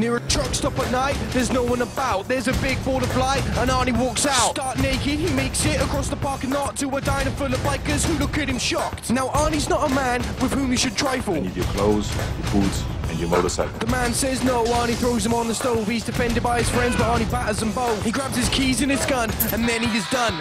Near a truck stop at night, there's no one about. There's a big board of light, and Arnie walks out. Start naked, he makes it across the parking lot to a diner full of bikers who look at him shocked. Now Arnie's not a man with whom you should trifle. I need your clothes, your boots, and your motorcycle. The man says no, Arnie throws him on the stove. He's defended by his friends, but Arnie batters them both. He grabs his keys and his gun, and then he is done.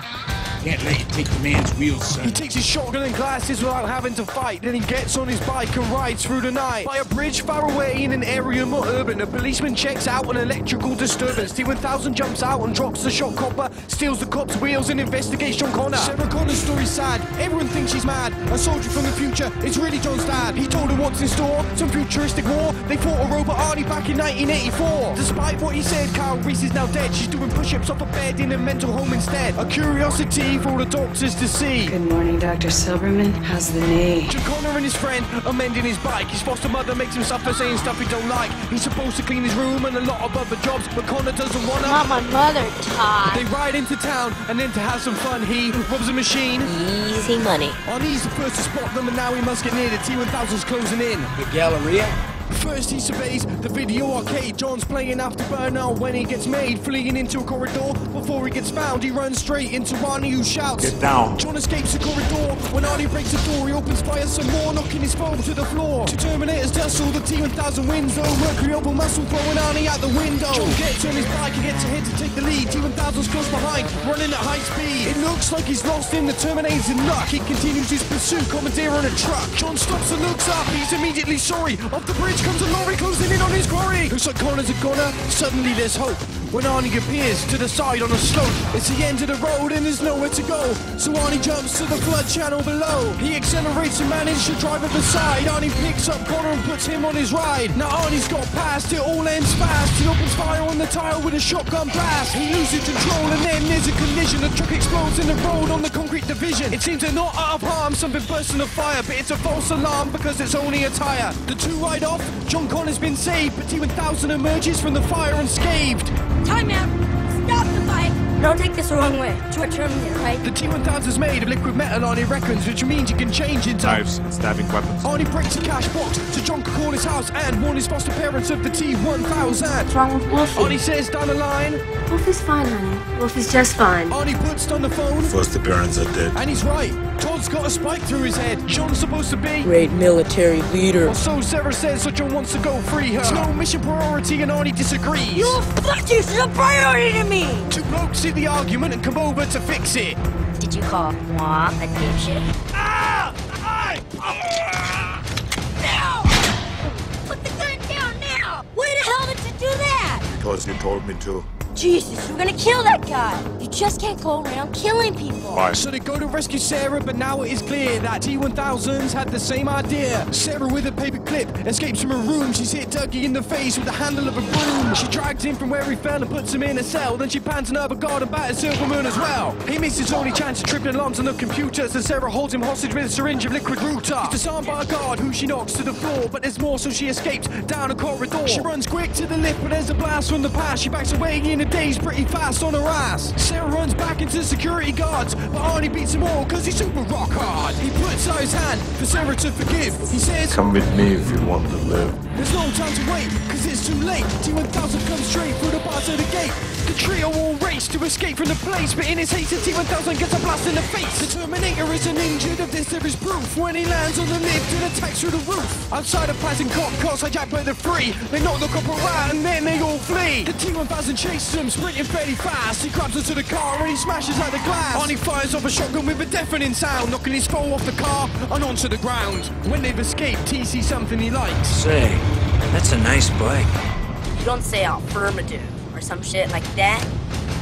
Can't let you take the man's wheels, son. He takes his shotgun and glasses without having to fight. Then he gets on his bike and rides through the night. By a bridge far away in an area more urban, a policeman checks out an electrical disturbance. T-1000 jumps out and drops the shot copper, steals the cop's wheels and investigates John Connor. Sarah Connor's story's sad, everyone thinks she's mad. A soldier from the future, it's really John's dad. He told her what's in store, some futuristic war. They fought a robot Arnie back in 1984. Despite what he said, Carol Reese is now dead. She's doing push-ups off a bed in a mental home instead. A curiosity for all the doctors to see. Good morning, Dr. Silverman. How's the knee? John Connor and his friend are mending his bike. His foster mother makes him suffer saying stuff he don't like. He's supposed to clean his room and a lot of other jobs, but Connor doesn't wanna. Not my mother, Todd. They ride into town, and then to have some fun, he robs a machine. Easy money. Arnie's the first to spot them, and now he must get near. The T-1000's closing in. The Galleria? First he surveys the video arcade. John's playing Afterburner when he gets made, fleeing into a corridor. Before he gets found, he runs straight into Arnie, who shouts, "Get down!" John escapes the corridor. When Arnie breaks the door, he opens fire some more, knocking his phone to the floor. Two Terminators tussle, the T-1000 wins though. Mercury Opal muscle throwing Arnie out the window. John gets on his bike and gets ahead to take the lead. T-1000's close behind, running at high speed. It looks like he's lost in the Terminator's in luck. He continues his pursuit, commandeer on a truck. John stops and looks up, he's immediately sorry. Off the bridge comes a lorry closing in on his quarry. Looks like Connor's a goner, suddenly there's hope. When Arnie appears to the side on a slope, it's the end of the road and there's nowhere to go. So Arnie jumps to the flood channel below. He accelerates and manages to drive at the side. Arnie picks up Connor and puts him on his ride. Now Arnie's got past, it all ends fast. He opens fire on the tire with a shotgun blast. He loses control and then there's a collision. The truck explodes in the road on the concrete division. It seems they're not out of harm, something bursts in the fire, but it's a false alarm because it's only a tire. The two ride off, John Connor's been saved, but T-1000 emerges from the fire unscathed. Time out. Stop the bike. Don't take this the wrong way. It's your Terminator, right? The T-1000's made of liquid metal, Arnie reckons, which means you can change into Knives and stabbing weapons. Arnie breaks a cash box so John can call his house and warn his foster parents of the T-1000. What's wrong with Wolfie? Arnie says down the line, Wolfie's fine, honey. Wolfie's just fine. Arnie puts down the phone, Foster parents are dead. and he's right. Todd's got a spike through his head. John's supposed to be Great military leader. or so Sarah says, so John wants to go free her. It's no mission priority and Arnie disagrees. You fuck you, she's a priority to me. Two blokes see the argument and come over to fix it. Did you call moi a dipshit? Now! Put the gun down now! Why the hell did you do that? Because you told me to. Jesus, we're gonna kill that guy. You just can't go around killing people. Why? So they go to rescue Sarah, but now it is clear that T-1000's had the same idea. Sarah with a paper clip escapes from her room. She's hit Dougie in the face with the handle of a broom. She drags him from where he fell and puts him in a cell. Then she pans another guard and batters Silverman as well. He misses his only chance of tripping alarms on the computer, so Sarah holds him hostage with a syringe of liquid router. He's disarmed by a guard who she knocks to the floor, but there's more, so she escapes down a corridor. She runs quick to the lift, but there's a blast from the past. She backs away in a daze pretty fast on her ass. Sarah runs back into security guards, but Arnie beats them all because he's super rock hard. He puts out his hand for Sarah to forgive. He says, Come with me if you want to live. there's no time to wait, cause it's too late. T-1000 comes straight through the bars of the gate. The trio all race to escape from the place, but in his haste the T-1000 gets a blast in the face. The Terminator isn't injured, of this there is proof. When he lands on the lift and attacks through the roof. Outside a passing cop, cars hijacked by the three. They knock the copper out and then they all flee. The T-1000 chases them, sprinting fairly fast. He grabs onto the car and he smashes out the glass. Arnie fires off a shotgun with a deafening sound, knocking his foe off the car and onto the ground. When they've escaped, T sees something he likes. Say, that's a nice bike. You don't say affirmative or some shit like that.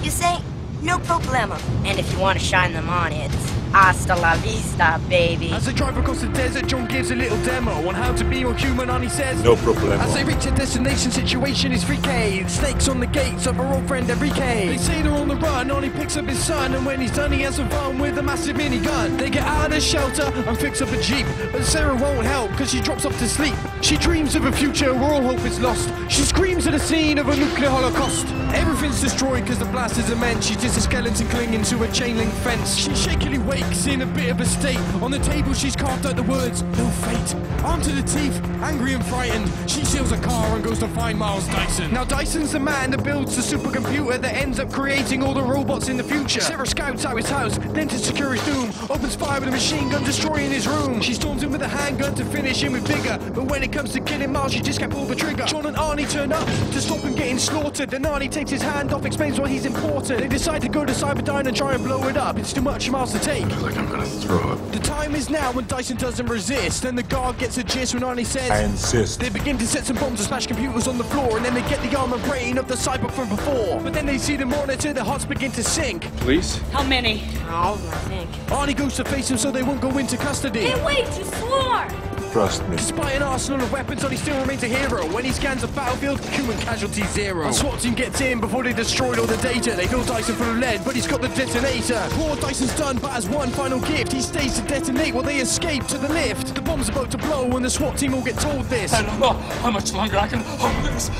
You say no problema. And if you want to shine them on, it's hasta la vista, baby. As they drive across the desert, John gives a little demo on how to be more human, and he says, No problem. As they reach a destination, situation is 3K. Snakes on the gates of our old friend Enrique. They say they're on the run, Arnie picks up his son, and when he's done, he has some fun with a massive minigun. They get out of the shelter and fix up a jeep, but Sarah won't help because she drops off to sleep. She dreams of a future where all hope is lost. She screams at the scene of a nuclear holocaust. Everything's destroyed because the blast is immense. She's just a skeleton clinging to a chain link fence. She shakily wakes awakes in a bit of a state. On the table she's carved out the words, no fate. Armed to the teeth, angry and frightened, she steals a car and goes to find Miles Dyson. Now Dyson's the man that builds the supercomputer that ends up creating all the robots in the future. Sarah scouts out his house, then to secure his doom, opens fire with a machine gun, destroying his room. She storms him with a handgun to finish him with vigor, but when it comes to killing Miles, she just can't pull the trigger. John and Arnie turn up to stop him getting slaughtered. Then Arnie takes his hand off, explains why he's important. They decide to go to Cyberdyne and try and blow it up. It's too much for Miles to take. I feel like I'm gonna throw up. The time is now when Dyson doesn't resist. Then the guard gets a gist when Arnie says, I insist. they begin to set some bombs and smash computers on the floor, and then they get the armor brain of the cyber from before. But then they see the monitor, their hearts begin to sink. Police? How many? Oh, I think. Arnie goes to face him so they won't go into custody. Hey, wait, you swore! Trust me. Despite an arsenal of weapons, Arnie still remains a hero. When he scans the battlefield, human casualty zero. A SWAT team gets in before they destroyed all the data. They fill Dyson full of lead, but he's got the detonator. Poor Dyson's done, but as one final gift, he stays to detonate while they escape to the lift. The bomb's about to blow when the SWAT team all get told this. I don't know how much longer I can hold this.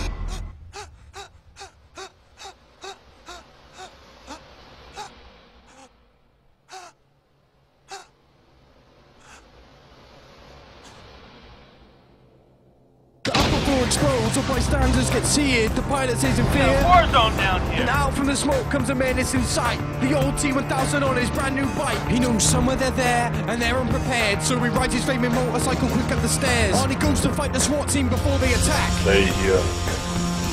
The upper floor explodes, all bystanders get seared. The pilot says in fear. War zone down here. And out from the smoke comes a menace in sight. The old T-1000 on his brand new bike. He knows somewhere they're there, and they're unprepared. So he rides his flaming motorcycle quick up the stairs. Arnie goes to fight the SWAT team before they attack. Stay here.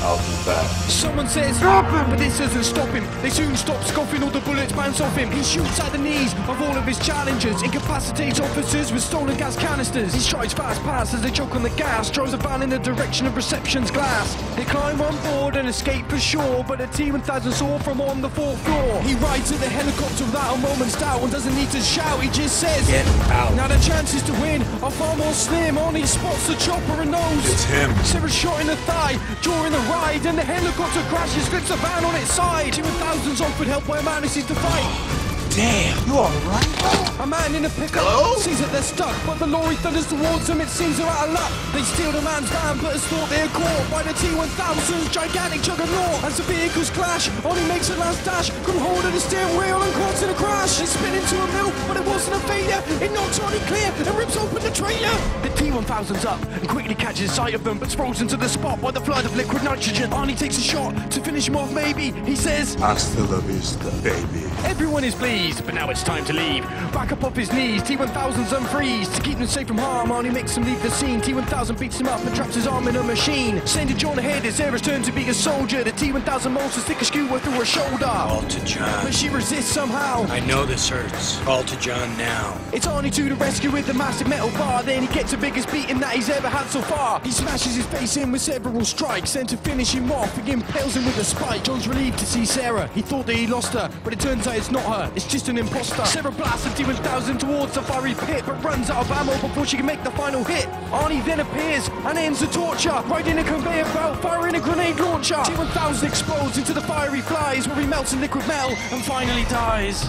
I'll be back. Someone says, stop him! But this doesn't stop him. They soon stop scoffing, all the bullets bounce off him. He shoots at the knees of all of his challengers, incapacitates officers with stolen gas canisters. He strides fast past as they choke on the gas, drives a van in the direction of reception's glass. They climb on board and escape for sure, but a T-1000 saw from on the fourth floor. He rides to the helicopter without a moment's doubt and doesn't need to shout, he just says, Get out. now the chances to win are far more slim. Arnie spots the chopper and knows It's him. Sarah's shot in the thigh, during the ride, and the helicopter crashes, flips a van on its side. T-1000's offered help by a man who sees the fight. Damn. You alright? A man in a pickup sees that they're stuck, but the lorry thunders towards them. It seems they're out of luck. They steal the man's van, but it's thought they're caught by the T-1000's gigantic juggernaut. As the vehicles clash, Arnie makes a last dash, grabs hold of the steering wheel and caught in a crash. They spin into a mill, but it wasn't a failure. It knocks Arnie clear and rips open the trailer. The T-1000's up and quickly catches sight of them, but's frozen to the spot by the flood of liquid nitrogen. Arnie takes a shot to finish him off, maybe. He says, Hasta la vista, baby. everyone is pleased, but now it's time to leave. Back up off his knees, T-1000's unfreeze. To keep them safe from harm, Arnie makes him leave the scene. T-1000 beats him up and traps his arm in a machine. Sending John ahead, it's Sarah's turn to be a soldier. The T-1000 monster stick a skewer through her shoulder. Call to John. But she resists somehow. I know this hurts. Call to John now. It's Arnie to the rescue with the massive metal bar. Then he gets the biggest beating that he's ever had so far. He smashes his face in with several strikes, and to finish him off, he impales him with a spike. John's relieved to see Sarah. He thought that he lost her, but it turns out it's not her. It's just an imposter. Sarah blasts the T-1000 towards the fiery pit, but runs out of ammo before she can make the final hit. Arnie then appears and ends the torture, riding a conveyor belt, firing a grenade launcher. T-1000 explodes into the fiery flies, where he melts in liquid metal and finally dies.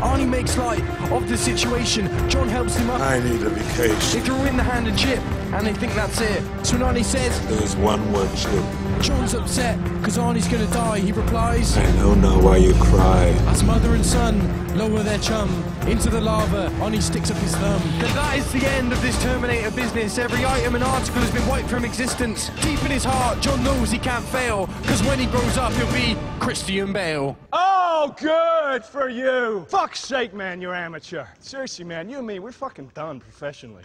Arnie makes light of the situation. John helps him up. I need a They vacation. throw in the hand and chip, and they think that's it. So when Arnie says, There's one more chip. John's upset, because Arnie's gonna die, he replies, I know now why you cry. as mother and son lower their chum into the lava, Arnie sticks up his thumb. And that is the end of this Terminator business. Every item and article has been wiped from existence. Deep in his heart, John knows he can't fail, because when he grows up, he'll be Christian Bale. Oh, good for you. Fuck's sake, man, you're amateur. Seriously, man, you and me, we're fucking done professionally.